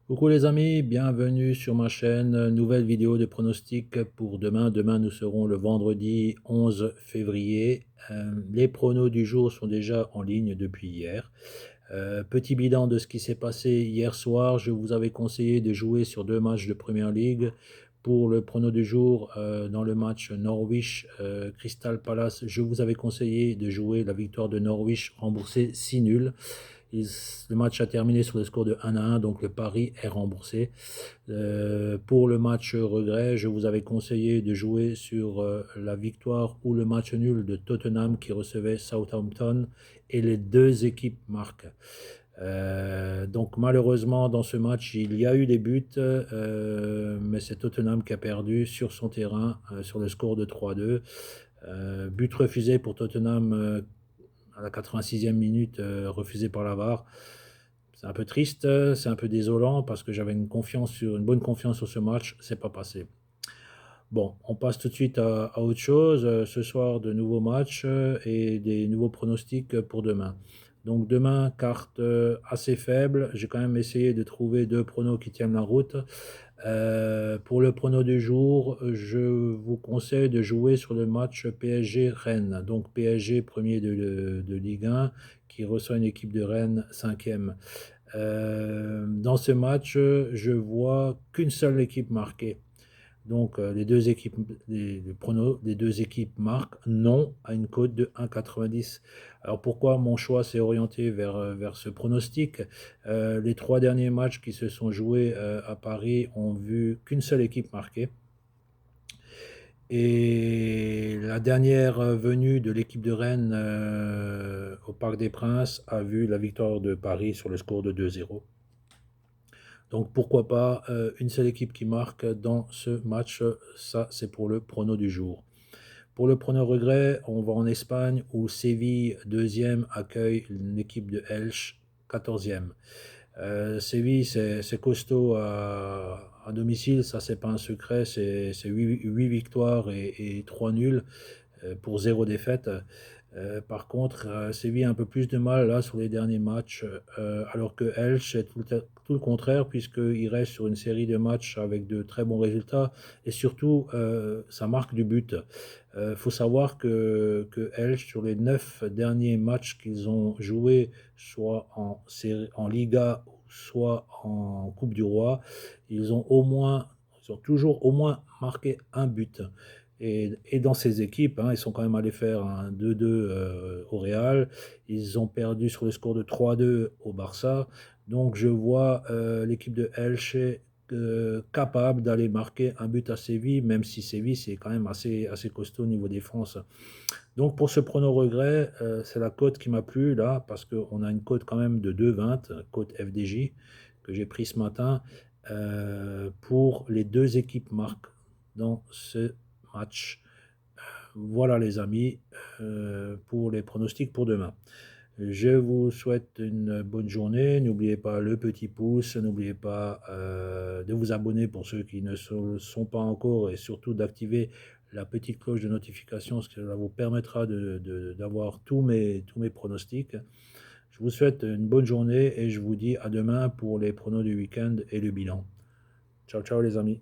Coucou les amis, bienvenue sur ma chaîne. Nouvelle vidéo de pronostic pour demain. Demain, nous serons le vendredi 11 février. Les pronos du jour sont déjà en ligne depuis hier. Petit bilan de ce qui s'est passé hier soir. Je vous avais conseillé de jouer sur deux matchs de Première Ligue. Pour le prono du jour, dans le match Norwich Crystal Palace, je vous avais conseillé de jouer la victoire de Norwich remboursée 6 nuls. Le match a terminé sur le score de 1-1, donc le pari est remboursé. Pour le match regret, je vous avais conseillé de jouer sur la victoire ou le match nul de Tottenham qui recevait Southampton et les deux équipes marquent. Donc malheureusement dans ce match il y a eu des buts, mais c'est Tottenham qui a perdu sur son terrain sur le score de 3-2. But refusé pour Tottenham à la 86e minute, refusé par la VAR. C'est un peu triste, c'est un peu désolant parce que j'avais une bonne confiance sur ce match, c'est pas passé. Bon, on passe tout de suite à autre chose. Ce soir, de nouveaux matchs et des nouveaux pronostics pour demain. Donc demain, carte assez faible. J'ai quand même essayé de trouver deux pronos qui tiennent la route. Pour le prono du jour, je vous conseille de jouer sur le match PSG-Rennes. Donc PSG premier de Ligue 1 qui reçoit une équipe de Rennes 5e. Dans ce match, je vois qu'une seule équipe marquée. Donc les deux équipes, les pronos des deux équipes marquent non à une cote de 1,90. Alors pourquoi mon choix s'est orienté vers ce pronostic? Les trois derniers matchs qui se sont joués à Paris ont vu qu'une seule équipe marquer. Et la dernière venue de l'équipe de Rennes au Parc des Princes a vu la victoire de Paris sur le score de 2-0. Donc pourquoi pas une seule équipe qui marque dans ce match, ça c'est pour le prono du jour. Pour le prono regret, on va en Espagne où Séville, deuxième, accueille une équipe de Elche, 14e. Séville, c'est costaud à domicile, ça c'est pas un secret, c'est 8 victoires et 3 nuls pour 0 défaite. Par contre, Séville a un peu plus de mal là sur les derniers matchs, alors que Elche c'est tout le contraire, puisqu'il reste sur une série de matchs avec de très bons résultats, et surtout, ça marque du but. Il faut savoir que Elche, sur les 9 derniers matchs qu'ils ont joués, soit en Liga, soit en Coupe du Roi, ils ont toujours au moins marqué un but. Et dans ces équipes, hein, ils sont quand même allés faire un 2-2 au Real. Ils ont perdu sur le score de 3-2 au Barça. Donc je vois l'équipe de Elche capable d'aller marquer un but à Séville, même si Séville c'est quand même assez costaud au niveau défense. Donc pour ce prono regret, c'est la cote qui m'a plu là, parce qu'on a une cote quand même de 2,20, cote FDJ, que j'ai pris ce matin, pour les deux équipes marques dans ce match. Voilà les amis, pour les pronostics pour demain. Je vous souhaite une bonne journée. N'oubliez pas le petit pouce, n'oubliez pas de vous abonner pour ceux qui ne le sont pas encore, et surtout d'activer la petite cloche de notification, ce qui vous permettra d'avoir tous mes pronostics. Je vous souhaite une bonne journée et je vous dis à demain pour les pronos du week-end et le bilan. Ciao, ciao les amis.